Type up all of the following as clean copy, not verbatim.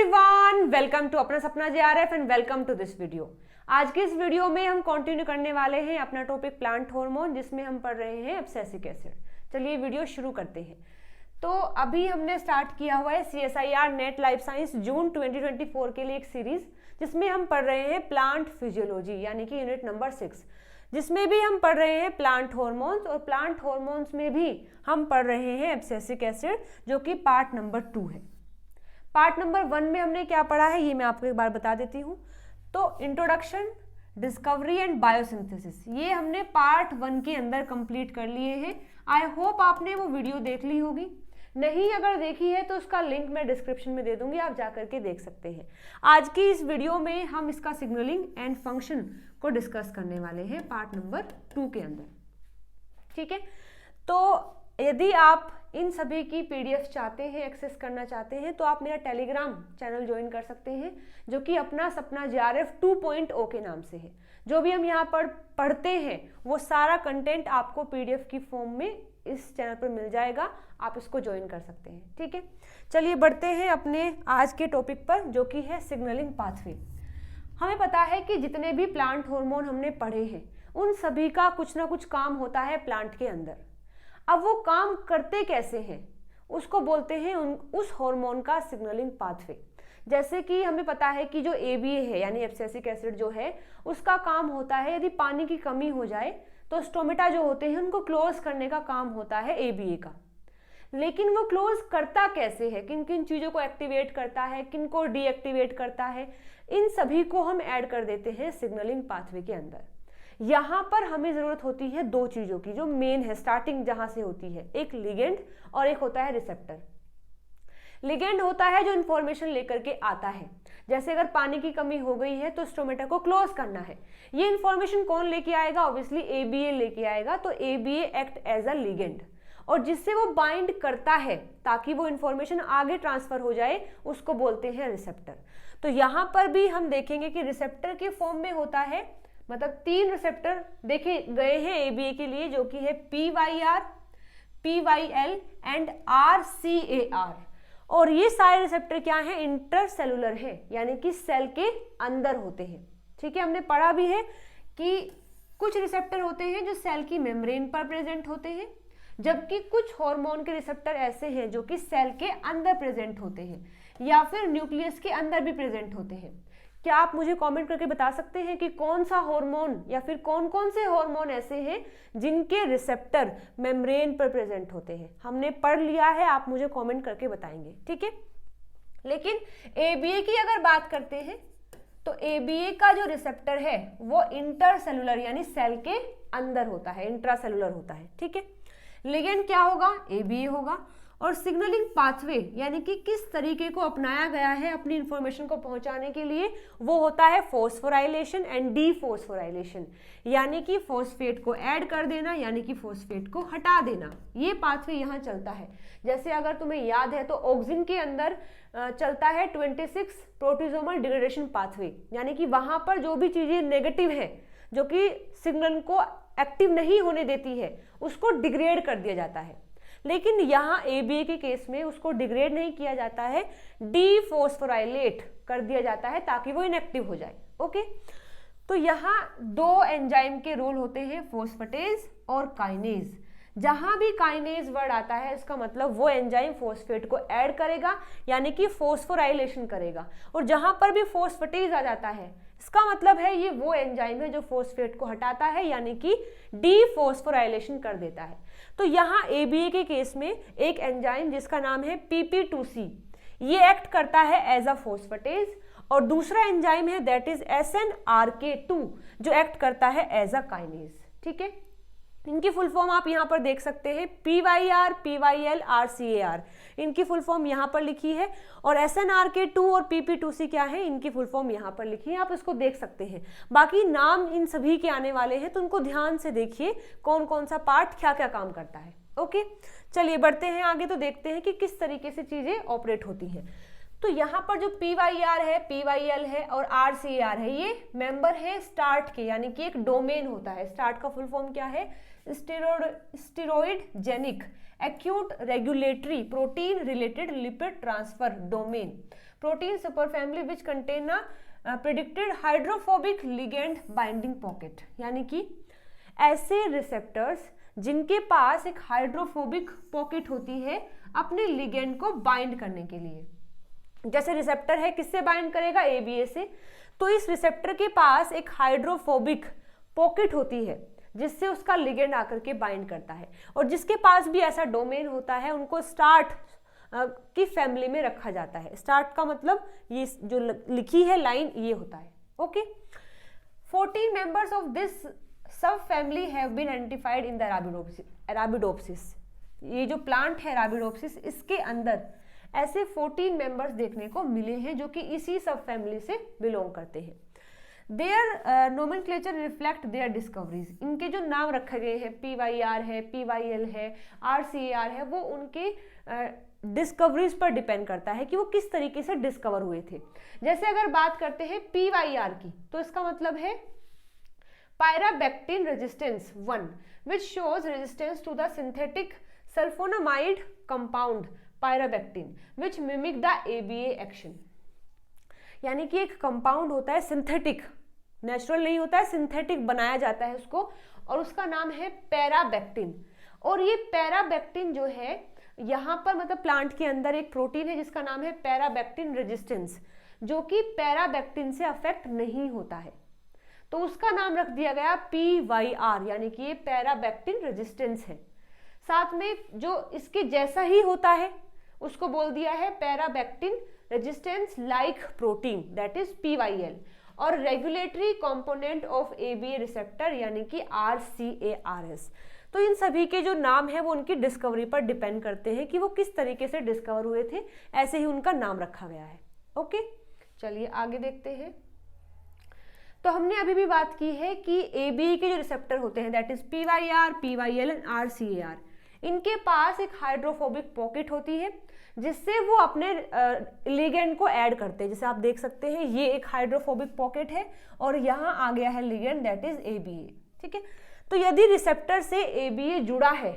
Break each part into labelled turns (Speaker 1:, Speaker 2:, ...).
Speaker 1: Everyone, welcome to Apna Sapna JRF and welcome to this video. आज की इस वीडियो में हम कंटिन्यू करने वाले हैं अपना टॉपिक प्लांट हार्मोन, जिसमें हम पढ़ रहे हैं एब्सिसिक एसिड। चलिए वीडियो शुरू करते हैं। तो अभी हमने स्टार्ट किया हुआ है CSIR नेट लाइफ साइंस जून 2024 के लिए एक सीरीज, जिसमें हम पढ़ रहे हैं प्लांट फिजियोलॉजी यानी कि यूनिट नंबर 6, जिसमें भी हम पढ़ रहे हैं प्लांट हार्मोन्स, और प्लांट हार्मोन्स में भी हम पढ़ रहे हैं एब्सिसिक एसिड, जो कि पार्ट नंबर 2 है। पार्ट नंबर 1 में हमने क्या पढ़ा है ये मैं आपको एक बार बता देती हूँ। तो इंट्रोडक्शन, डिस्कवरी एंड बायोसिंथेसिस, ये हमने पार्ट 1 के अंदर कंप्लीट कर लिए हैं। आई होप आपने वो वीडियो देख ली होगी। नहीं अगर देखी है तो उसका लिंक मैं डिस्क्रिप्शन में दे दूंगी, आप जाकर के देख सकते हैं। आज की इस वीडियो में हम इसका सिग्नलिंग एंड फंक्शन को डिस्कस करने वाले हैं पार्ट नंबर 2 के अंदर। ठीक है, तो यदि आप इन सभी की PDF चाहते हैं, एक्सेस करना चाहते हैं, तो आप मेरा टेलीग्राम चैनल ज्वाइन कर सकते हैं, जो कि अपना सपना JRF 2.0 के नाम से है। जो भी हम यहाँ पर पढ़ते हैं वो सारा कंटेंट आपको PDF की फॉर्म में इस चैनल पर मिल जाएगा, आप इसको ज्वाइन कर सकते हैं। ठीक है, चलिए बढ़ते हैं अपने आज के टॉपिक पर, जो कि है सिग्नलिंग पाथवे। हमें पता है कि जितने भी प्लांट हार्मोन हमने पढ़े हैं उन सभी का कुछ ना कुछ काम होता है प्लांट के अंदर। अब वो काम करते कैसे हैं उसको बोलते हैं उस हार्मोन का सिग्नलिंग पाथवे। जैसे कि हमें पता है कि जो ABA है यानी एब्सिसिक एसिड जो है, उसका काम होता है यदि पानी की कमी हो जाए तो स्टोमेटा जो होते हैं उनको क्लोज करने का काम होता है ABA का। लेकिन वो क्लोज करता कैसे है, किन किन चीज़ों को एक्टिवेट करता है, किन को डीएक्टिवेट करता है, इन सभी को हम ऐड कर देते हैं सिग्नलिंग पाथवे के अंदर। यहाँ पर हमें जरूरत होती है दो चीजों की, जो मेन है, स्टार्टिंग जहां से होती है, एक लिगेंड और एक होता है रिसेप्टर। लिगेंड होता है जो इन्फॉर्मेशन लेकर के आता है, जैसे अगर पानी की कमी हो गई है तो स्टोमेटा को क्लोज करना है, ये इन्फॉर्मेशन कौन लेके आएगा? ऑब्वियसली ABA लेके आएगा। तो ABA act as a ligand, और जिससे वो बाइंड करता है ताकि वो इन्फॉर्मेशन आगे ट्रांसफर हो जाए, उसको बोलते हैं रिसेप्टर। तो यहाँ पर भी हम देखेंगे कि रिसेप्टर के फॉर्म में होता है, मतलब 3 रिसेप्टर देखे गए हैं ABA के लिए, जो कि है PYR, PYL एंड RCAR। और ये सारे रिसेप्टर क्या हैं? इंटरसेलुलर है, यानी कि सेल के अंदर होते हैं। ठीक है, हमने पढ़ा भी है कि कुछ रिसेप्टर होते हैं जो सेल की मेम्ब्रेन पर प्रेजेंट होते हैं, जबकि कुछ हार्मोन के रिसेप्टर ऐसे हैं जो कि सेल के अंदर प्रेजेंट होते हैं, या फिर न्यूक्लियस के अंदर भी प्रेजेंट होते हैं। क्या आप मुझे कमेंट करके बता सकते हैं कि कौन सा हार्मोन या फिर कौन कौन से हार्मोन ऐसे हैं जिनके रिसेप्टर मेम्ब्रेन पर प्रेजेंट होते हैं? हमने पढ़ लिया है, आप मुझे कमेंट करके बताएंगे। ठीक है, लेकिन ABA की अगर बात करते हैं तो ABA का जो रिसेप्टर है वो इंटरसेलुलर यानी सेल के अंदर होता है, इंट्रासेलुलर होता है। ठीक है, लिगेंड क्या होगा? ABA होगा। और सिग्नलिंग पाथवे यानी कि किस तरीके को अपनाया गया है अपनी इंफॉर्मेशन को पहुंचाने के लिए, वो होता है फॉस्फोराइलेशन एंड डीफॉस्फोराइलेशन, यानी कि फॉस्फेट को ऐड कर देना यानी कि फॉस्फेट को हटा देना। ये पाथवे यहाँ चलता है। जैसे अगर तुम्हें याद है तो ऑक्सिन के अंदर चलता है 26 प्रोटीजोमल डिग्रेडेशन पाथवे, यानी कि वहां पर जो भी चीजें नेगेटिव है, जो कि सिग्नल को एक्टिव नहीं होने देती है, उसको डिग्रेड कर दिया जाता है। लेकिन यहाँ ABA के केस में उसको डिग्रेड नहीं किया जाता है, डीफॉस्फोराइलेट कर दिया जाता है ताकि वो इनएक्टिव हो जाए। ओके, तो यहाँ 2 एंजाइम के रोल होते हैं, फॉस्फेटेज और काइनेज। जहां भी काइनेज वर्ड आता है इसका मतलब वो एंजाइम फॉस्फेट को ऐड करेगा यानी कि फॉस्फोराइलेशन करेगा, और जहां पर भी फॉस्फेटेज आ जाता है इसका मतलब है ये वो एंजाइम है जो फॉस्फेट को हटाता है यानी कि डीफॉस्फोराइलेशन कर देता है। तो यहाँ ABA के केस में एक एंजाइम जिसका नाम है PP2C, ये एक्ट करता है एज अ फॉस्फेटेज, और दूसरा एंजाइम है दैट इज SNRK2 जो एक्ट करता है एज अ काइनेज। ठीक है, इनकी फुल फॉर्म आप यहाँ पर देख सकते हैं, PYR, PYL, RCAR, इनकी फुल फॉर्म यहाँ पर लिखी है, और SNRK2 और PP2C क्या है, इनकी फुल फॉर्म यहाँ पर लिखी है, आप इसको देख सकते हैं। बाकी नाम इन सभी के आने वाले हैं, तो उनको ध्यान से देखिए कौन कौन सा पार्ट क्या क्या काम करता है। ओके, चलिए बढ़ते हैं आगे, तो देखते हैं कि किस तरीके से चीजें ऑपरेट होती हैं। तो यहाँ पर जो PYR है, PYL है और RCAR है, ये मेंबर है स्टार्ट के, यानी कि एक डोमेन होता है। स्टार्ट का फुल फॉर्म क्या है? Steroidogenic acute regulatory protein related lipid transfer domain. Protein super family which contain predicted hydrophobic ligand binding pocket, यानी कि ऐसे रिसेप्टर्स जिनके पास एक हाइड्रोफोबिक पॉकेट होती है अपने लिगेंड को बाइंड करने के लिए। जैसे रिसेप्टर है, किससे बाइंड करेगा? ABA से। तो इस रिसेप्टर के पास एक हाइड्रोफोबिक पॉकेट होती है जिससे उसका लिगेंड आकर के बाइंड करता है, और जिसके पास भी ऐसा डोमेन होता है उनको स्टार्ट की फैमिली में रखा जाता है। स्टार्ट का मतलब ये जो लिखी है लाइन ये होता है। Okay, 14 members of this subfamily have been identified in the arabidopsis. ये जो प्लांट है अराबिडोप्सिस, इसके अंदर ऐसे 14 मेंबर्स देखने को मिले हैं जो कि इसी सब फैमिली से बिलोंग करते हैं। Their nomenclature reflect their discoveries. इनके जो नाम रखे गए हैं, PYR है, PYL है, RCAR है, वो उनके डिस्कवरीज पर डिपेंड करता है कि वो किस तरीके से डिस्कवर हुए थे। जैसे अगर बात करते हैं PYR की, तो इसका मतलब है pyrabactin resistance 1 which shows resistance to the synthetic sulfonamide compound pyrabactin which mimic the ABA action. यानी कि एक कंपाउंड होता है सिंथेटिक, नेचुरल नहीं होता है, सिंथेटिक बनाया जाता है उसको, और उसका नाम है पैराबैक्टीन। और ये पैराबैक्टीन जो है यहाँ पर मतलब प्लांट के अंदर एक प्रोटीन है जिसका नाम है पैराबैक्टीन रेजिस्टेंस, जो कि पैराबैक्टीन से अफेक्ट नहीं होता है, तो उसका नाम रख दिया गया PYR, यानी कि ये पैराबैक्टीन रेजिस्टेंस है। साथ में जो इसके जैसा ही होता है उसको बोल दिया है pyrabactin resistance like protein, that is PYL, और regulatory component of ABA receptor यानी कि RCARS। तो इन सभी के जो नाम है वो उनकी डिस्कवरी पर डिपेंड करते हैं कि वो किस तरीके से डिस्कवर हुए थे, ऐसे ही उनका नाम रखा गया है। ओके, चलिए आगे देखते हैं। तो हमने अभी भी बात की है कि ABA के जो रिसेप्टर होते हैं that is PYR, PYL and RCAR, इनके पास एक हाइड्रोफोबिक पॉकेट होती है जिससे वो अपने लिगेंड को ऐड करते हैं। जैसे आप देख सकते हैं ये एक हाइड्रोफोबिक पॉकेट है और यहाँ आ गया है लिगेंड दैट इज ABA। ठीक है, तो यदि रिसेप्टर से ABA जुड़ा है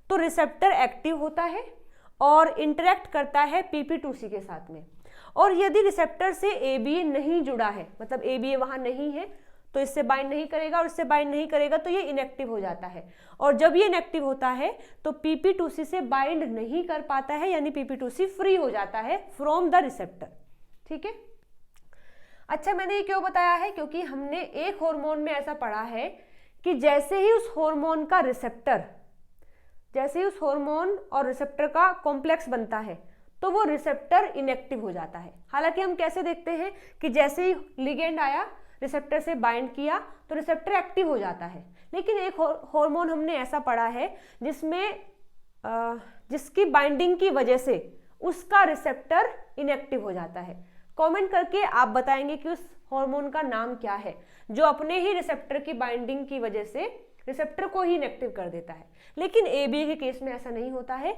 Speaker 1: तो रिसेप्टर एक्टिव होता है और इंटरेक्ट करता है PP2C के साथ में, और यदि रिसेप्टर से ABA नहीं जुड़ा है, मतलब ABA वहां नहीं है, तो इससे बाइंड नहीं करेगा, और इससे बाइंड नहीं करेगा तो ये इनएक्टिव हो जाता है, और जब ये इनएक्टिव होता है तो PP2C से बाइंड नहीं कर पाता है, यानी PP2C फ्री हो जाता है फ्रॉम द रिसेप्टर। ठीक है, अच्छा मैंने ये क्यों बताया है, क्योंकि हमने एक हार्मोन में ऐसा पढ़ा है कि जैसे ही उस हार्मोन का रिसेप्टर, जैसे ही उस हार्मोन और रिसेप्टर का कॉम्प्लेक्स बनता है तो वो रिसेप्टर इनएक्टिव हो जाता है। हालांकि हम कैसे देखते हैं कि जैसे ही लिगेंड आया, रिसेप्टर से बाइंड किया तो रिसेप्टर एक्टिव हो जाता है, लेकिन एक हार्मोन हमने ऐसा पढ़ा है जिसमें जिसकी बाइंडिंग की वजह से उसका रिसेप्टर इनएक्टिव हो जाता है। कमेंट करके आप बताएंगे कि उस हार्मोन का नाम क्या है जो अपने ही रिसेप्टर की बाइंडिंग की वजह से रिसेप्टर को ही इनएक्टिव कर देता है। लेकिन ABA के केस में ऐसा नहीं होता है,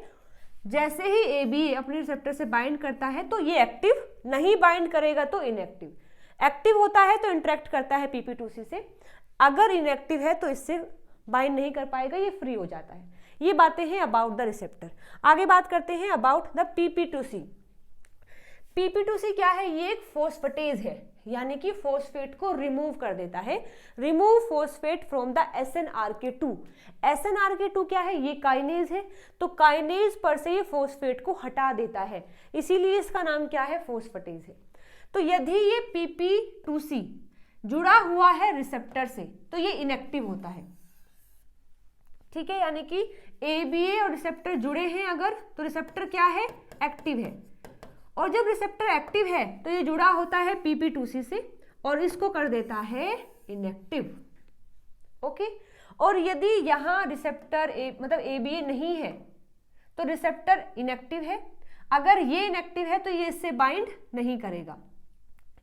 Speaker 1: जैसे ही ABA अपने रिसेप्टर से बाइंड करता है तो ये एक्टिव, नहीं बाइंड करेगा तो इनएक्टिव। एक्टिव होता है तो इंटरेक्ट करता है PP2C से, अगर इनएक्टिव है तो इससे बाइंड नहीं कर पाएगा, ये फ्री हो जाता है। ये बातें हैं अबाउट द रिसेप्टर। आगे बात करते हैं अबाउट द PP2C। PP2C क्या है? ये एक फोस्फेटेज है, यानी कि फोस्फेट को रिमूव कर देता है, remove phosphate from the SNRK2। SNRK2 क्या है? ये काइनेज है, तो काइनेज पर से ये फोस्फेट को हटा देता है, इसीलिए इसका नाम क्या है? फोस्फेटेज है। तो यदि ये PP2C जुड़ा हुआ है रिसेप्टर से तो ये इनएक्टिव होता है। ठीक है, यानी कि ABA और रिसेप्टर जुड़े हैं अगर, तो रिसेप्टर क्या है? एक्टिव है, और जब रिसेप्टर एक्टिव है तो ये जुड़ा होता है PP2C से और इसको कर देता है इनएक्टिव। ओके, और यदि यहाँ रिसेप्टर मतलब ABA नहीं है तो रिसेप्टर इनएक्टिव है। अगर ये इनएक्टिव है तो ये इससे बाइंड नहीं करेगा,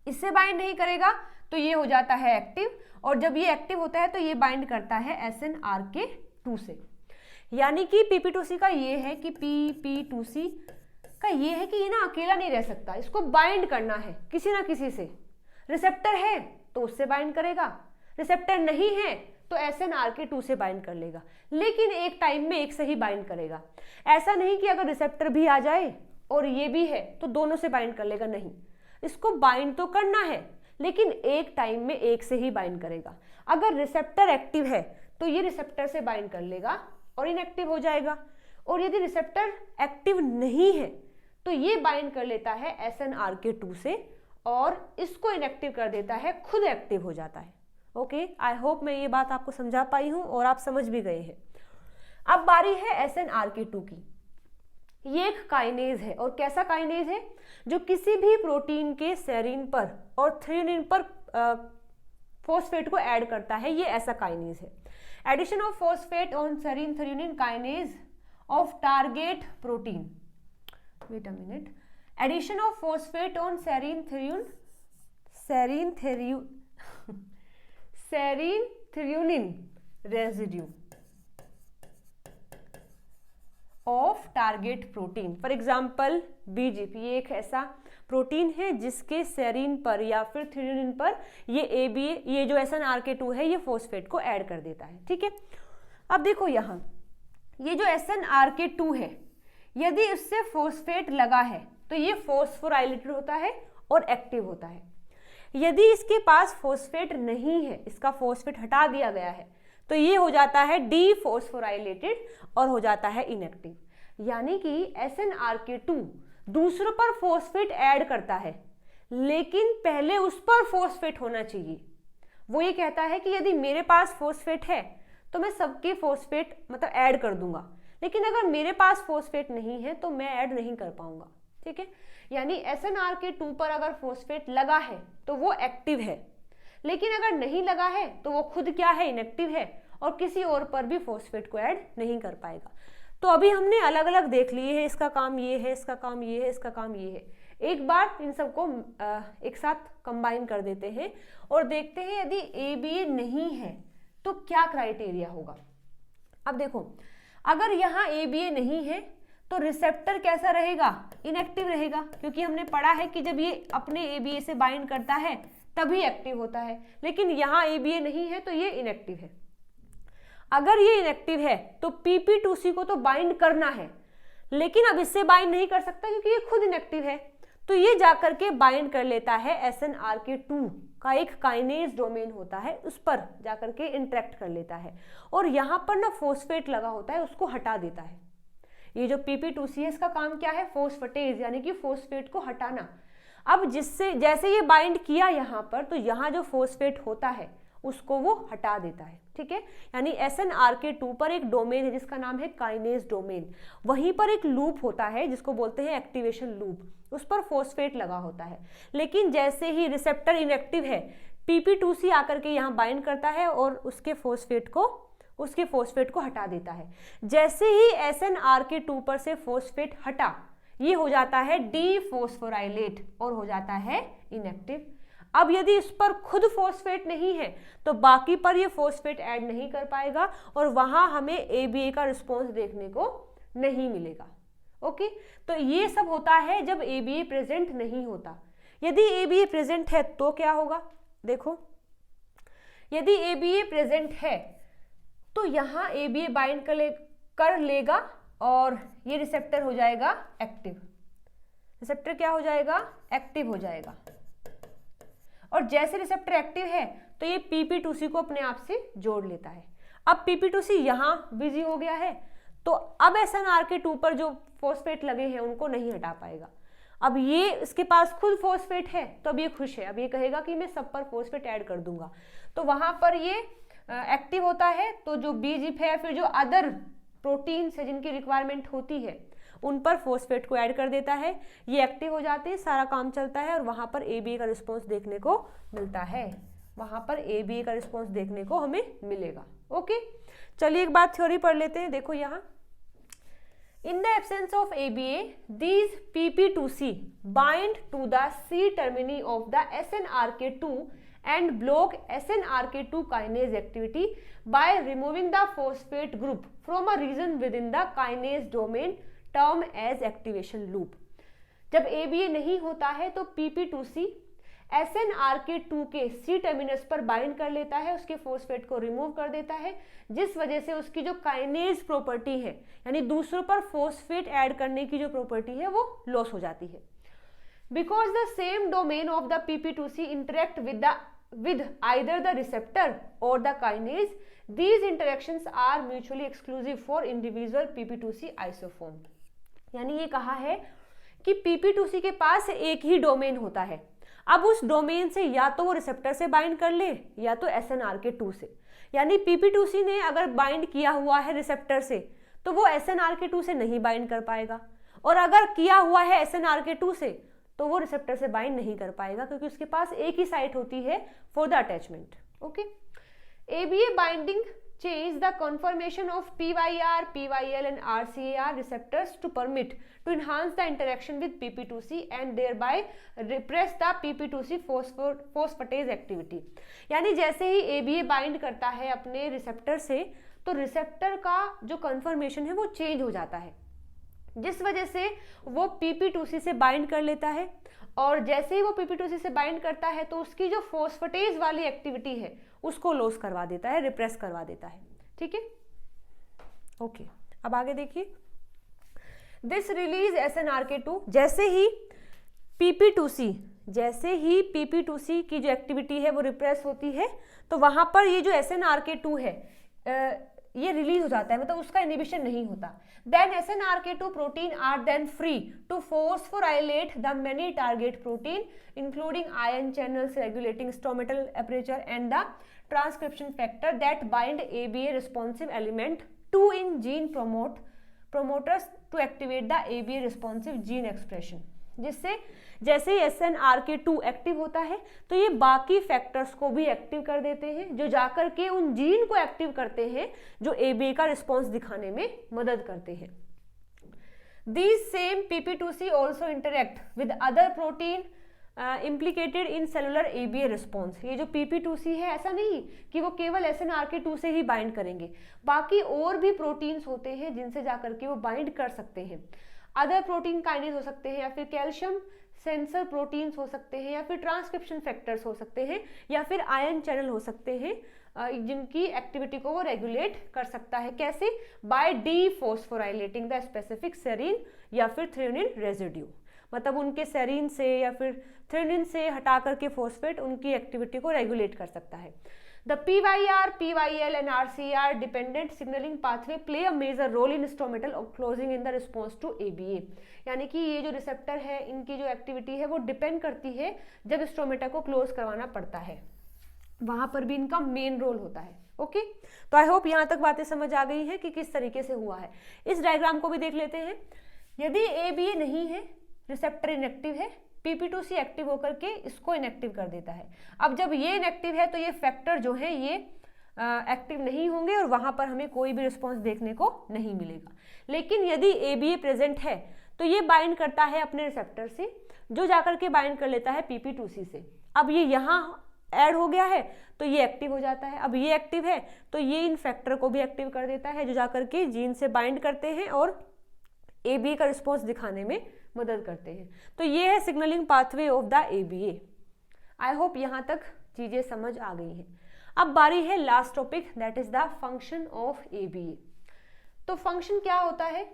Speaker 1: इससे बाइंड नहीं करेगा तो ये हो जाता है एक्टिव, और जब ये एक्टिव होता है तो ये बाइंड करता है SNRK2 से। यानी कि PP2C का ये है कि PP2C का ये है कि ये ना अकेला नहीं रह सकता, इसको बाइंड करना है किसी ना किसी से। रिसेप्टर है तो उससे बाइंड करेगा, रिसेप्टर नहीं है तो SNRK2 से बाइंड कर लेगा, लेकिन एक टाइम में एक से ही बाइंड करेगा। ऐसा नहीं कि अगर रिसेप्टर भी आ जाए और ये भी है तो दोनों से बाइंड कर लेगा? नहीं, इसको बाइंड तो करना है लेकिन एक टाइम में एक से ही बाइंड करेगा। अगर रिसेप्टर एक्टिव है तो ये रिसेप्टर से बाइंड कर लेगा और इनएक्टिव हो जाएगा, और यदि रिसेप्टर एक्टिव नहीं है तो ये बाइंड कर लेता है SNRK2 से और इसको इनएक्टिव कर देता है, खुद एक्टिव हो जाता है। ओके, आई होप मैं ये बात आपको समझा पाई हूं और आप समझ भी गए हैं। अब बारी है SNRK2 की। ये एक काइनेज है, और कैसा काइनेज है? जो किसी भी प्रोटीन के सेरीन पर और थ्रेओनिन पर फॉस्फेट को ऐड करता है, ये ऐसा काइनेज है। Addition of phosphate on serine threonine kinase of target protein, wait a minute, addition of phosphate on serine threonine residue of target protein, for example BGP। ये एक ऐसा प्रोटीन है जिसके सेरीन पर या फिर थ्रेओनिन पर ये जो SNRK2 है ये फॉस्फेट को ऐड कर देता है। ठीक है, अब देखो यहाँ ये जो SNRK2 है, यदि इससे फॉस्फेट लगा है तो ये फॉस्फोराइलेटेड होता है और एक्टिव होता है। यदि इसके पास फॉस्फेट नहीं है, इसका फॉस्फेट हटा दिया गया है, तो ये हो जाता है डीफॉस्फोराइलेटेड और हो जाता है इनएक्टिव। यानी कि SNRK2 दूसरों पर फॉस्फेट ऐड करता है, लेकिन पहले उस पर फॉस्फेट होना चाहिए। वो ये कहता है कि यदि मेरे पास फॉस्फेट है तो मैं सबके फॉस्फेट मतलब ऐड कर दूंगा, लेकिन अगर मेरे पास फॉस्फेट नहीं है तो मैं ऐड नहीं कर पाऊंगा। ठीक है, यानी SNRK2 पर अगर फॉस्फेट लगा है तो वो एक्टिव है, लेकिन अगर नहीं लगा है तो वो खुद क्या है? इनएक्टिव है, और किसी और पर भी फॉस्फेट को ऐड नहीं कर पाएगा। तो अभी हमने अलग अलग देख लिए हैं, इसका काम ये है, इसका काम ये है, इसका काम ये है। एक बार इन सबको एक साथ कंबाइन कर देते हैं और देखते हैं यदि ABA नहीं है तो क्या क्राइटेरिया होगा। अब देखो, अगर यहाँ ABA नहीं है तो रिसेप्टर कैसा रहेगा? इनएक्टिव रहेगा, क्योंकि हमने पढ़ा है कि जब ये अपने ABA से बाइंड करता है तभी एक्टिव होता है, लेकिन यहाँ ABA नहीं है तो ये इनएक्टिव है। अगर ये इनएक्टिव है तो PP2C को तो बाइंड करना है, लेकिन अब इससे बाइंड नहीं कर सकता क्योंकि ये खुद इनएक्टिव है, तो ये जाकर के बाइंड कर लेता है SNRK2 का एक काइनेज डोमेन होता है, उस पर जाकर के इंटरेक्ट कर लेता है, और यहाँ पर ना फॉस्फेट लगा होता है, उसको हटा देता है। ये जो PP2C है इसका काम क्या है? फॉस्फेटेज, यानी कि फॉस्फेट को हटाना। अब जिससे जैसे ये बाइंड किया यहाँ पर, तो यहाँ जो फॉस्फेट होता है उसको वो हटा देता है। ठीक है, यानी SNRK2 पर एक डोमेन है जिसका नाम है काइनेज डोमेन, वहीं पर एक लूप होता है जिसको बोलते हैं एक्टिवेशन लूप, उस पर फॉस्फेट लगा होता है। लेकिन जैसे ही रिसेप्टर इनएक्टिव है, PP2C आकर के यहाँ बाइंड करता है और उसके फॉस्फेट को हटा देता है। जैसे ही SNRK2 पर से फॉस्फेट हटा, ये हो जाता है डीफॉस्फोराइलेट और हो जाता है इनएक्टिव। अब यदि इस पर खुद फॉस्फेट नहीं है तो बाकी पर ये फॉस्फेट ऐड नहीं कर पाएगा और वहां हमें ABA का रिस्पॉन्स देखने को नहीं मिलेगा। ओके, तो ये सब होता है जब ABA प्रेजेंट नहीं होता। यदि ABA प्रेजेंट है तो क्या होगा? देखो, यदि ABA प्रेजेंट है तो यहाँ ABA बाइंड कर लेगा और ये रिसेप्टर हो जाएगा एक्टिव। रिसेप्टर क्या हो जाएगा? एक्टिव हो जाएगा। और जैसे रिसेप्टर एक्टिव है तो ये PP2C को अपने आप से जोड़ लेता है। अब PP2C यहाँ बिजी हो गया है, तो अब SNRK2 पर जो फॉस्फेट लगे हैं उनको नहीं हटा पाएगा। अब ये इसके पास खुद फॉस्फेट है तो अब ये खुश है, अब ये कहेगा कि मैं सब पर फॉस्फेट ऐड कर दूंगा, तो वहां पर ये एक्टिव होता है। तो जो BGP है, फिर जो अदर प्रोटीन्स है जिनकी रिक्वायरमेंट होती है, उन पर फॉस्फेट को ऐड कर देता है, ये एक्टिव हो जाते हैं, सारा काम चलता है और वहां पर ABA का रिस्पॉन्स देखने को मिलता है। वहां पर ABA का रिस्पॉन्स देखने को हमें मिलेगा। ओके, चलिए एक बार थ्योरी पढ़ लेते हैं। देखो यहाँ, in the absence of ABA, these PP2C bind to the C termini of the SNRK2 and block SNRK2 kinase activity by removing the phosphate group from a region within the kinase domain term as activation loop। जब ABA नहीं होता है तो PP2C SNRK2 के C terminus पर bind कर लेता है, उसके फॉस्फेट को रिमूव कर देता है, जिस वजह से उसकी जो काइनेज प्रॉपर्टी है यानी दूसरों पर फॉस्फेट ऐड करने की जो प्रॉपर्टी है वो लॉस हो जाती है। Because the same domain of the PP2C interact with either the receptor or the kinase, these interactions are mutually exclusive for individual PP2C isoform। यानी ये कहा है कि PP2C के पास एक ही डोमेन होता है, अब उस डोमेन से या तो वो रिसेप्टर से बाइंड कर ले या तो SNRK2 से। यानी PP2C ने अगर बाइंड किया हुआ है रिसेप्टर से तो वो SNRK2 से नहीं बाइंड कर पाएगा, और अगर किया हुआ है SNRK2 से तो वो रिसेप्टर से बाइंड नहीं कर पाएगा, क्योंकि उसके पास एक ही साइट होती है for the attachment. Okay, ABA binding change the conformation of PYR, PYL and RCAR receptors to permit to enhance the interaction with PP2C and thereby repress the PP2C phosphatase activity। यानी जैसे ही ABA bind करता है अपने receptor से तो receptor का जो conformation है वो चेंज हो जाता है, जिस वजह से वो PP2C से बाइंड कर लेता है, और जैसे ही वो PP2C से बाइंड करता है तो उसकी जो फॉस्फेटेज वाली एक्टिविटी है उसको लॉस करवा देता है, रिप्रेस करवा देता है। ठीक है, ओके, अब आगे देखिए। दिस रिलीज SNRK2, जैसे ही PP2C की जो एक्टिविटी है वो रिप्रेस होती है तो वहां पर ये जो SNRK2 है ये रिलीज हो जाता है, मतलब उसका इनिबिशन नहीं होता। Then SNRK2 protein are then free to phosphorylate the many target protein including ion channels regulating stomatal aperture and the transcription factor that bind ABA responsive element to in gene promoters to activate the ABA responsive gene expression। जिससे जैसे ही SNRK2 active होता है तो ये बाकी factors को भी active कर देते हैं, जो जाकर के उन जीन को एक्टिव करते हैं जो ABA का रिस्पॉन्स दिखाने में मदद करते हैं। These same PP2C also interact with other protein implicated in cellular ABA response। ये जो PP2C है ऐसा नहीं कि वो केवल SNRK2 से ही बाइंड करेंगे, बाकी और भी प्रोटीन्स होते हैं जिनसे जाकर के वो बाइंड कर सकते हैं। अदर प्रोटीन काइनेज हो सकते हैं, या फिर कैल्शियम सेंसर प्रोटीन्स हो सकते हैं, या फिर ट्रांसक्रिप्शन फैक्टर्स हो सकते हैं, या फिर आयन चैनल हो सकते हैं जिनकी एक्टिविटी को वो रेगुलेट कर सकता है। कैसे? बाय डीफॉस्फोराइलेटिंग द स्पेसिफिक सेरीन या फिर थ्रेओनिन रेजिड्यू, मतलब उनके सेरीन से या फिर थ्रेओनिन से हटा करके फॉस्फेट उनकी एक्टिविटी को रेगुलेट कर सकता है। The PYR, PYL and RCR dependent signaling pathway play a major role in stomatal closing in the response to ABA। यानी कि ये जो रिसेप्टर है इनकी जो एक्टिविटी है वो डिपेंड करती है जब स्टोमेटा को क्लोज करवाना पड़ता है, वहां पर भी इनका मेन रोल होता है। ओके, तो आई होप यहाँ तक बातें समझ आ गई हैं कि किस तरीके से हुआ है। इस डायग्राम को भी देख लेते हैं। यदि ABA नहीं है, रिसेप्टर इनएक्टिव है, PP2C एक्टिव होकर के इसको इनएक्टिव कर देता है। अब जब ये इनएक्टिव है तो ये फैक्टर जो है ये एक्टिव नहीं होंगे और वहां पर हमें कोई भी रिस्पॉन्स देखने को नहीं मिलेगा। लेकिन यदि ABA प्रेजेंट है तो ये बाइंड करता है अपने रिसेप्टर से, जो जाकर के बाइंड कर लेता है PP2C से। अब ये यहाँ ऐड हो गया है तो ये एक्टिव हो जाता है। अब ये एक्टिव है तो ये इन फैक्टर को भी एक्टिव कर देता है, जो जाकर के जीन से बाइंड करते हैं और ABA का रिस्पॉन्स दिखाने में मदद करते हैं। तो ये है signalling pathway of the ABA। I hope यहाँ तक चीजें समझ आ गई हैं। अब बारी है last topic, that is the function of ABA। तो फंक्शन क्या होता है?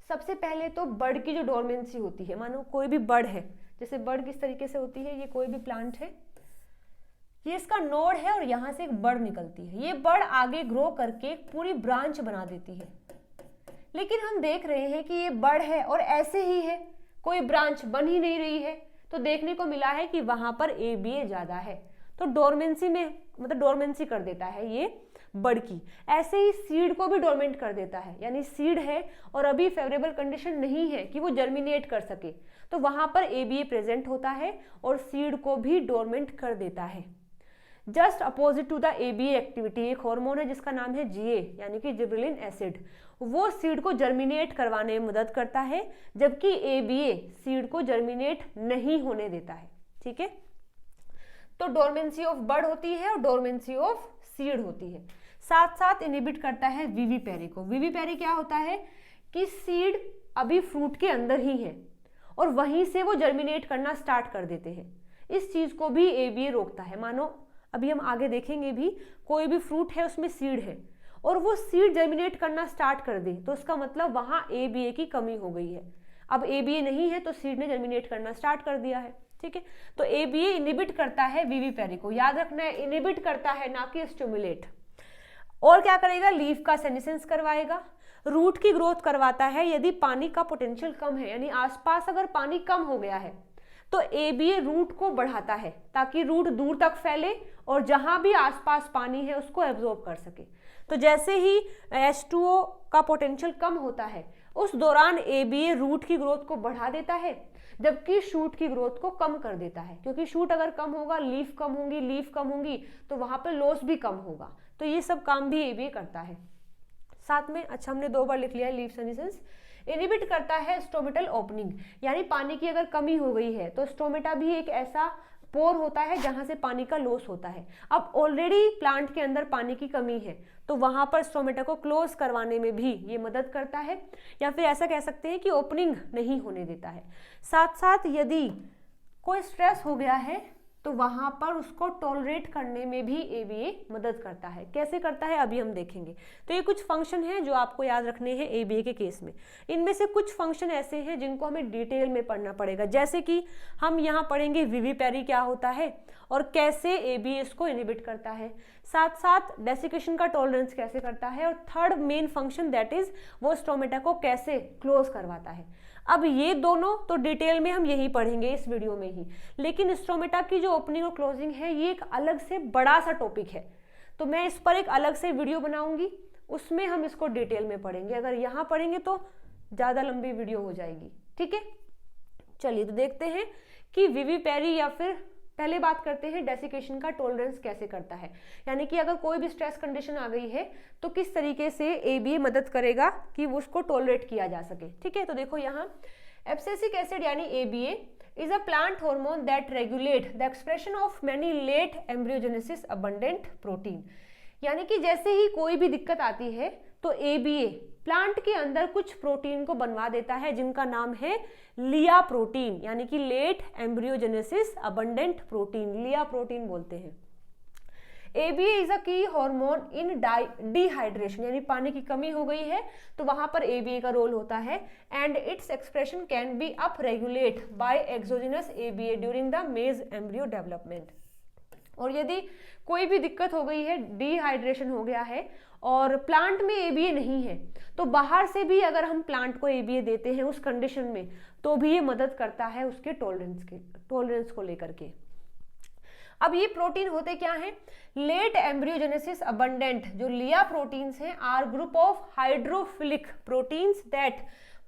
Speaker 1: सबसे पहले तो बर्ड की जो डोरमेंसी होती है, मानो कोई भी बर्ड है, जैसे बर्ड किस तरीके से होती है, ये कोई भी प्लांट है, ये इसका नोड है और यहाँ से एक बर्ड निकलती है। ये बर्ड आगे ग्रो करके एक पूरी ब्रांच बना देती है, लेकिन हम देख रहे हैं कि ये बर्ड है और ऐसे ही है, कोई ब्रांच बन ही नहीं रही है। तो देखने को मिला है कि वहां पर ABA ज्यादा है, तो डोरमेंसी में मतलब डोरमेंसी कर देता है ये बर्ड की। ऐसे ही सीड को भी डोरमेंट कर देता है, यानी सीड है और अभी फेवरेबल कंडीशन नहीं है कि वो जर्मिनेट कर सके, तो वहां पर ABA प्रेजेंट होता है और सीड को भी डोरमेंट कर देता है। Just opposite to the ABA activity एक हार्मोन है जिसका नाम है GA यानी कि जिबरेलिन एसिड, वो सीड को जर्मिनेट करवाने में मदद करता है, जबकि ABA सीड को जर्मिनेट नहीं होने देता है। ठीक है, तो डोरमेंसी ऑफ बर्ड होती है और डोरमेंसी ऑफ सीड होती है। साथ साथ इनहिबिट करता है विविपेरी को। विविपेरी क्या होता है कि सीड अभी फ्रूट के अंदर ही है और वहीं से वो जर्मिनेट करना स्टार्ट कर देते हैं। इस चीज को भी ABA रोकता है। मानो अभी हम आगे देखेंगे भी, कोई भी फ्रूट है उसमें सीड है और वो सीड जर्मिनेट करना स्टार्ट कर दे तो उसका मतलब वहां ABA की कमी हो गई है। अब ABA नहीं है तो सीड ने जर्मिनेट करना स्टार्ट कर दिया है, ठीक है। तो ABA इनहिबिट करता है विविपेरी को, याद रखना है इनहिबिट करता है, ना कि स्टिमुलेट। और क्या करेगा, लीफ का सेनेसेंस करवाएगा, रूट की ग्रोथ करवाता है। यदि पानी का पोटेंशियल कम है, यानी आसपास अगर पानी कम हो गया है तो ABA रूट को बढ़ाता है ताकि रूट दूर तक फैले और जहां भी आसपास पानी है उसको एब्जॉर्ब कर सके। तो जैसे ही H2O का पोटेंशियल कम होता है उस दौरान ABA रूट की ग्रोथ को बढ़ा देता है, जबकि शूट की ग्रोथ को कम कर देता है, क्योंकि शूट अगर कम होगा लीफ कम होंगी, लीफ कम होंगी तो वहां पर लॉस भी कम होगा। तो ये सब काम भी ABA करता है। साथ में अच्छा हमने 2 बार लिख लिया है लीफ सेनेसेंस। इनहिबिट करता है स्टोमेटल ओपनिंग, यानी पानी की अगर कमी हो गई है तो स्टोमेटा भी एक ऐसा पोर होता है जहां से पानी का लॉस होता है। अब ऑलरेडी प्लांट के अंदर पानी की कमी है तो वहां पर स्टोमेटा को क्लोज करवाने में भी ये मदद करता है, या फिर ऐसा कह सकते हैं कि ओपनिंग नहीं होने देता है। साथ साथ यदि कोई स्ट्रेस हो गया है तो वहां पर उसको टॉलरेट करने में भी ABA मदद करता है। कैसे करता है अभी हम देखेंगे। तो ये कुछ फंक्शन हैं जो आपको याद रखने हैं ABA के केस में। इनमें से कुछ फंक्शन ऐसे हैं जिनको हमें डिटेल में पढ़ना पड़ेगा, जैसे कि हम यहाँ पढ़ेंगे विविपेरी क्या होता है और कैसे ABA इसको इनहिबिट करता है, साथ साथ डेसिकेशन का टॉलरेंस कैसे करता है, और third main function that is वो स्टोमेटा को कैसे क्लोज करवाता है। अब ये दोनों तो डिटेल में हम यही पढ़ेंगे इस वीडियो में ही, लेकिन स्टोमेटा की जो ओपनिंग और क्लोजिंग है ये एक अलग से बड़ा सा टॉपिक है, तो मैं इस पर एक अलग से वीडियो बनाऊंगी, उसमें हम इसको डिटेल में पढ़ेंगे। अगर यहाँ पढ़ेंगे तो ज़्यादा लंबी वीडियो हो जाएगी, ठीक है। चलिए तो देखते हैं कि विविपेरी, या फिर पहले बात करते हैं डेसिकेशन का टॉलरेंस कैसे करता है, यानी कि अगर कोई भी स्ट्रेस कंडीशन आ गई है तो किस तरीके से ABA मदद करेगा कि उसको टॉलरेट किया जा सके, ठीक है। तो देखो यहाँ एब्सिसिक एसिड यानी ABA is a plant hormone that regulate the expression of many late embryogenesis abundant protein, यानी कि जैसे ही कोई भी दिक्कत आती है तो ABA प्लांट के अंदर कुछ प्रोटीन को बनवा देता है जिनका नाम है लिया प्रोटीन, यानी कि लेट एम्ब्रियोजेनेसिस अबंडेंट प्रोटीन, लिया प्रोटीन बोलते हैं। ABA इज अ की हार्मोन इन डिहाइड्रेशन, यानी पानी की कमी हो गई है तो वहां पर ABA का रोल होता है, and its expression can be up regulate by exogenous ABA during the maize embryo development. और यदि कोई भी दिक्कत हो गई है, डिहाइड्रेशन हो गया है और प्लांट में ABA नहीं है, तो बाहर से भी अगर हम प्लांट को ABA देते हैं उस कंडीशन में तो भी ये मदद करता है उसके टॉलरेंस को लेकर के। अब ये प्रोटीन होते क्या हैं, लेट एम्ब्रियोजेनेसिस अबंडेंट जो लिया प्रोटीन्स हैं are group of hydrophilic proteins that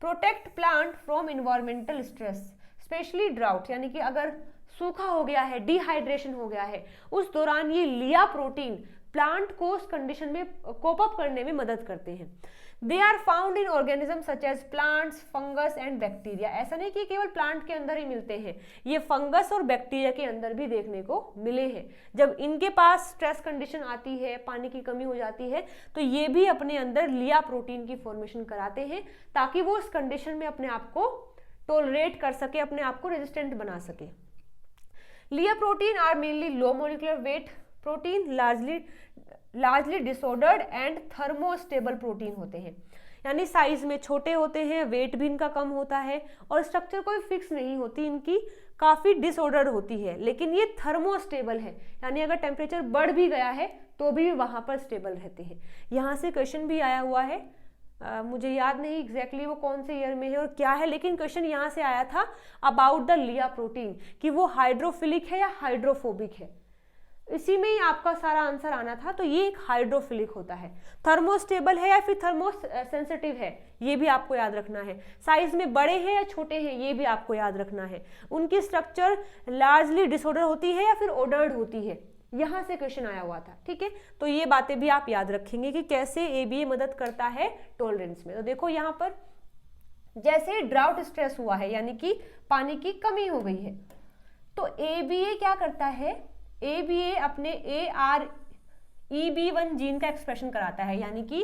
Speaker 1: protect plant from environmental stress specially drought, यानी कि अगर सूखा हो गया है, डिहाइड्रेशन हो गया है, उस दौरान ये लिया प्रोटीन प्लांट को उस कंडीशन में कोप अप करने में मदद करते हैं। They are found in organism such as plants, fungus and bacteria. ऐसा नहीं कि केवल प्लांट के अंदर ही मिलते हैं, ये फंगस और बैक्टीरिया के अंदर भी देखने को मिले हैं। जब इनके पास स्ट्रेस कंडीशन आती है, पानी की कमी हो जाती है, तो ये भी अपने अंदर लिया प्रोटीन की फॉर्मेशन कराते हैं ताकि वो उस कंडीशन में अपने आप को टॉलरेट कर सके, अपने आप को रेजिस्टेंट बना सके। LEA protein are mainly low molecular weight protein, largely disordered and thermostable protein होते हैं, यानी साइज में छोटे होते हैं, वेट भी इनका कम होता है और स्ट्रक्चर कोई फिक्स नहीं होती, इनकी काफी डिसऑर्डर्ड होती है, लेकिन ये थर्मोस्टेबल है, यानी अगर टेम्परेचर बढ़ भी गया है तो भी वहां पर स्टेबल रहते हैं। यहाँ से क्वेश्चन भी आया हुआ है, मुझे याद नहीं एग्जैक्टली वो कौन से ईयर में है और क्या है, लेकिन क्वेश्चन यहाँ से आया था अबाउट द लिया प्रोटीन कि वो हाइड्रोफिलिक है या हाइड्रोफोबिक है, इसी में ही आपका सारा आंसर आना था। तो ये एक हाइड्रोफिलिक होता है, थर्मोस्टेबल है या फिर थर्मोसेंसिटिव है, ये भी आपको याद रखना है। साइज में बड़े हैं या छोटे हैं, ये भी आपको याद रखना है। उनकी स्ट्रक्चर लार्जली डिसऑर्डर होती है या फिर ऑर्डर्ड होती है, यहां से क्वेश्चन आया हुआ था, ठीक है। तो ये बातें भी आप याद रखेंगे कि कैसे ABA मदद करता है टॉलरेंस में। तो देखो यहाँ पर जैसे ड्राउट स्ट्रेस हुआ है, यानी कि पानी की कमी हो गई है, तो ABA क्या करता है, ABA अपने EB1 जीन का एक्सप्रेशन कराता है, यानी कि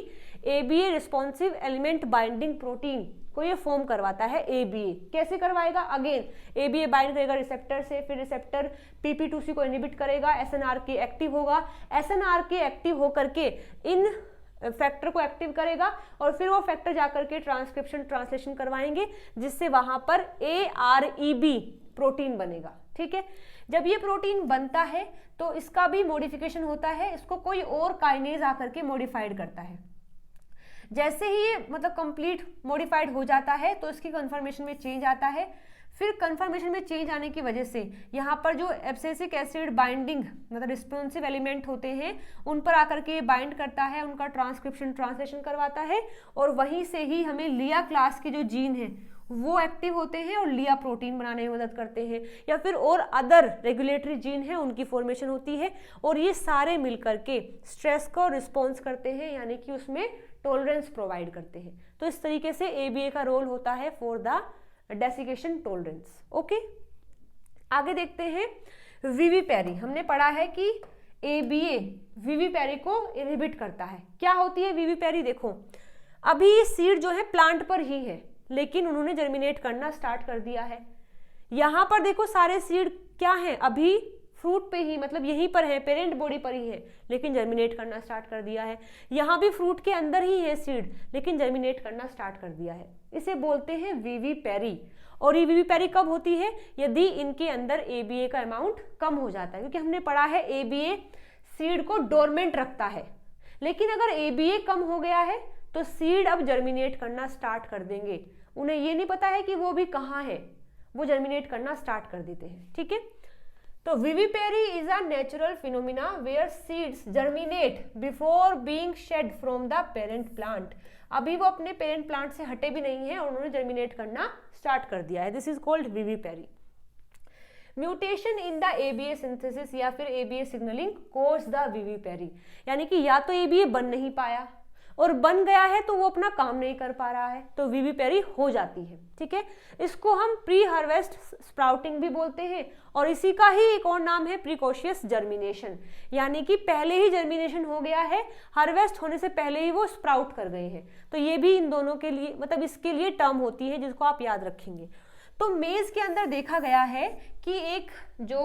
Speaker 1: ABA responsive element binding protein को ये फॉर्म करवाता है ABA। कैसे करवाएगा? अगेन ABA बाइंड करेगा रिसेप्टर से, फिर रिसेप्टर PP2C को इनहिबिट करेगा, SNRK एक्टिव होगा, SNRK एक्टिव होकर के इन फैक्टर को एक्टिव करेगा और फिर वो फैक्टर जाकर के ट्रांसक्रिप्शन ट्रांसलेशन करवाएंगे, जिससे वहां पर AREB प्रोटीन बनेगा। ठीक है, जब ये प्रोटीन बनता है तो इसका भी मॉडिफिकेशन होता है, इसको कोई और काइनेज आकर के मॉडिफाइड करता है। जैसे ही ये मतलब कंप्लीट मॉडिफाइड हो जाता है तो इसकी कन्फर्मेशन में चेंज आता है। फिर कन्फर्मेशन में चेंज आने की वजह से यहाँ पर जो एब्सिसिक एसिड बाइंडिंग मतलब रिस्पॉन्सिव एलिमेंट होते हैं उन पर आकर के बाइंड करता है, उनका ट्रांसक्रिप्शन ट्रांसलेशन करवाता है और वहीं से ही हमें लिया क्लास के जो जीन है वो एक्टिव होते हैं और लिया प्रोटीन बनाने में मदद करते हैं, या फिर और अदर रेगुलेटरी जीन है उनकी फॉर्मेशन होती है और ये सारे मिलकर के स्ट्रेस को रिस्पॉन्स करते हैं, यानी कि उसमें टॉलरेंस प्रोवाइड करते हैं। तो इस तरीके से ABA का रोल होता है for the desiccation tolerance. Okay, आगे देखते हैं विविपेरी। हमने पढ़ा है कि ABA विविपेरी को इनहिबिट करता है। क्या होती है विविपेरी? देखो, अभी ये सीड जो है प्लांट पर ही है, लेकिन उन्होंने जर्मिनेट करना स्टार्ट कर दिया है। यहाँ पर देखो सारे सीड क्या हैं, अभी फ्रूट पे ही मतलब यहीं पर है, पेरेंट बॉडी पर ही है, लेकिन जर्मिनेट करना स्टार्ट कर दिया है। यहाँ भी फ्रूट के अंदर ही है सीड, लेकिन जर्मिनेट करना स्टार्ट कर दिया है। इसे बोलते हैं विविपेरी। और ये विविपेरी कब होती है? यदि इनके अंदर ABA का अमाउंट कम हो जाता है, क्योंकि हमने पढ़ा है ABA सीड को डोरमेंट रखता है, लेकिन अगर ABA कम हो गया है तो सीड अब जर्मिनेट करना स्टार्ट कर देंगे। उन्हें ये नहीं पता है कि वो भी कहाँ है, वो जर्मिनेट करना स्टार्ट कर देते हैं। ठीक है, तो vivipary is a natural phenomena where seeds germinate before being shed from the parent plant. अभी वो अपने पेरेंट प्लांट से हटे भी नहीं है और उन्होंने जर्मिनेट करना स्टार्ट कर दिया है। This is called vivipary. Mutation in the ABA synthesis या फिर ABA signalling cause the vivipary, यानी कि या तो ABA बन नहीं पाया और बन गया है तो वो अपना काम नहीं कर पा रहा है, तो विविपेरी हो जाती है। ठीक है, इसको हम प्री हार्वेस्ट स्प्राउटिंग भी बोलते हैं और इसी का ही एक और नाम है प्रिकॉशियस जर्मिनेशन, यानी कि पहले ही जर्मिनेशन हो गया है, हार्वेस्ट होने से पहले ही वो स्प्राउट कर गए हैं। तो ये भी इन दोनों के लिए मतलब इसके लिए टर्म होती है जिसको आप याद रखेंगे। तो मेज के अंदर देखा गया है कि एक जो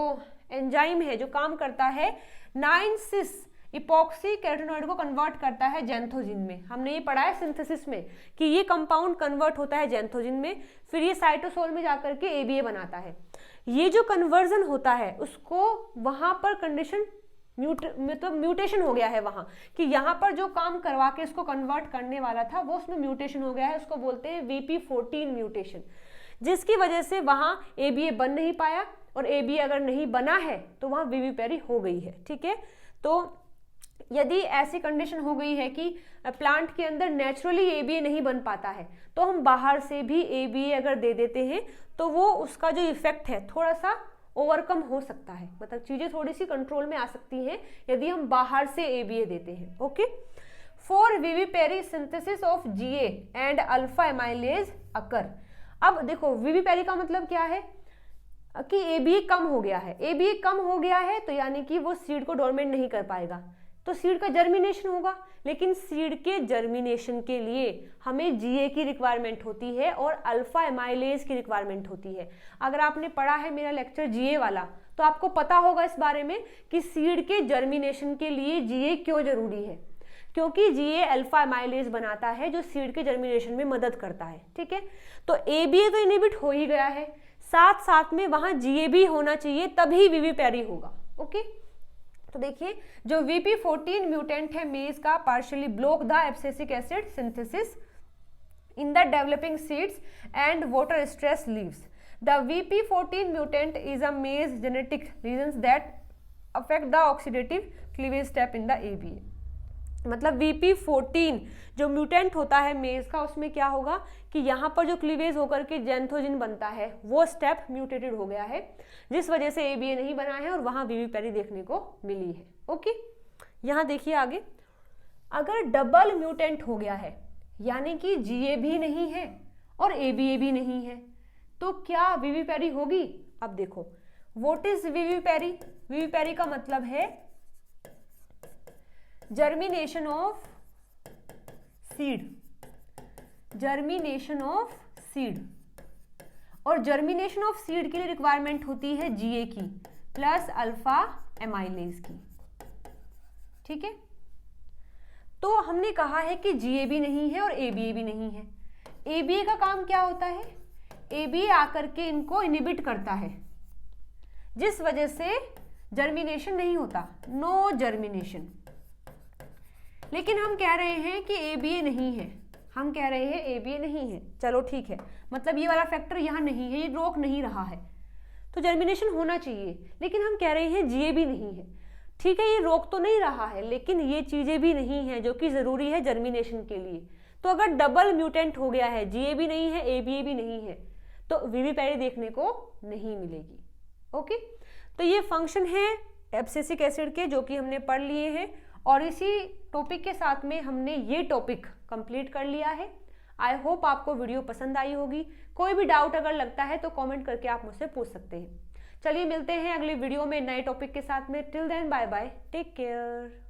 Speaker 1: एंजाइम है जो काम करता है 9-cis इपॉक्सी कैरोटीनॉइड को कन्वर्ट करता है जैंथोजिन में। हमने ये पढ़ा है सिंथेसिस में कि ये कंपाउंड कन्वर्ट होता है जैंथोजिन में, फिर ये साइटोसोल में जाकर के ABA बनाता है। ये जो कन्वर्जन होता है उसको वहां पर कंडीशन मतलब म्यूटेशन हो गया है वहां, कि यहाँ पर जो काम करवा के इसको कन्वर्ट करने वाला था वो उसमें म्यूटेशन हो गया है, उसको बोलते हैं VP14 म्यूटेशन, जिसकी वजह से वहां ABA बन नहीं पाया और ABA अगर नहीं बना है तो वहां विविपेरी हो गई है। ठीक है, तो यदि ऐसी कंडीशन हो गई है कि प्लांट के अंदर नेचुरली ABA नहीं बन पाता है तो हम बाहर से भी ABA अगर दे देते हैं तो वो उसका जो इफेक्ट है थोड़ा सा ओवरकम हो सकता है, मतलब चीजें थोड़ी सी कंट्रोल में आ सकती हैं यदि हम बाहर से ABA देते हैं। Okay, for vivipary synthesis of GA and alpha amylase occur. अब देखो विविपेरी का मतलब क्या है कि ABA कम हो गया है। ABA कम हो गया है तो यानी कि वो सीड को डोरमेंट नहीं कर पाएगा, तो सीड का जर्मिनेशन होगा, लेकिन सीड के जर्मिनेशन के लिए हमें GA की रिक्वायरमेंट होती है और अल्फा एमाइलेज की रिक्वायरमेंट होती है। अगर आपने पढ़ा है मेरा लेक्चर GA वाला तो आपको पता होगा इस बारे में कि सीड के जर्मिनेशन के लिए GA क्यों जरूरी है, क्योंकि GA अल्फा एमाइलेज बनाता है जो सीड के जर्मिनेशन में मदद करता है। ठीक है, तो ABA तो इनहिबिट हो ही गया है, साथ साथ में वहां GA भी होना चाहिए तभी विविपेरी होगा। ओके, तो देखिए जो VP14 म्यूटेंट है मेज का partially block the abscisic acid synthesis in the developing seeds and water stress leaves. The VP14 mutant is a maize genetic reasons that affect the oxidative cleavage step in the ABA। मतलब VP14 जो mutant होता है maize का उसमें क्या होगा कि यहाँ पर जो क्लीवेज होकर के जैंथोजिन बनता है वो स्टेप म्यूटेटेड हो गया है, जिस वजह से ABA नहीं बना है और वहां विविपेरी देखने को मिली है। ओके, यहाँ देखिए आगे, अगर डबल म्यूटेंट हो गया है यानी कि GA भी नहीं है और ABA भी नहीं है तो क्या विविपेरी होगी? अब देखो व्हाट इज विविपेरी। विविपेरी का मतलब है germination of seed, germination of seed, और जर्मिनेशन ऑफ सीड के लिए रिक्वायरमेंट होती है जीए की प्लस अल्फा एमाइलेज की। ठीक है, तो हमने कहा है कि जीए भी नहीं है और एबीए भी नहीं है। एबीए का काम क्या होता है, एबीए आकर के इनको इनहिबिट करता है, जिस वजह से जर्मिनेशन नहीं होता, नो जर्मिनेशन। लेकिन हम कह रहे हैं कि एबीए नहीं है, हम कह रहे हैं एबीए नहीं है, चलो ठीक है, मतलब ये वाला फैक्टर यहाँ नहीं है, ये रोक नहीं रहा है, तो जर्मिनेशन होना चाहिए। लेकिन हम कह रहे हैं जीए भी नहीं है, ठीक है, ये रोक तो नहीं रहा है, लेकिन ये चीजें भी नहीं है जो कि जरूरी है जर्मिनेशन के लिए। तो अगर डबल म्यूटेंट हो गया है, जीए भी नहीं है, एबीए भी नहीं है, तो विविपैरी देखने को नहीं मिलेगी। ओके, तो ये फंक्शन है एब्सिसिक एसिड के जो कि हमने पढ़ लिए हैं, और इसी टॉपिक के साथ में हमने ये टॉपिक कंप्लीट कर लिया है। आई होप आपको वीडियो पसंद आई होगी। कोई भी डाउट अगर लगता है तो कमेंट करके आप मुझसे पूछ सकते हैं। चलिए मिलते हैं अगले वीडियो में नए टॉपिक के साथ में। Till then bye bye, take care.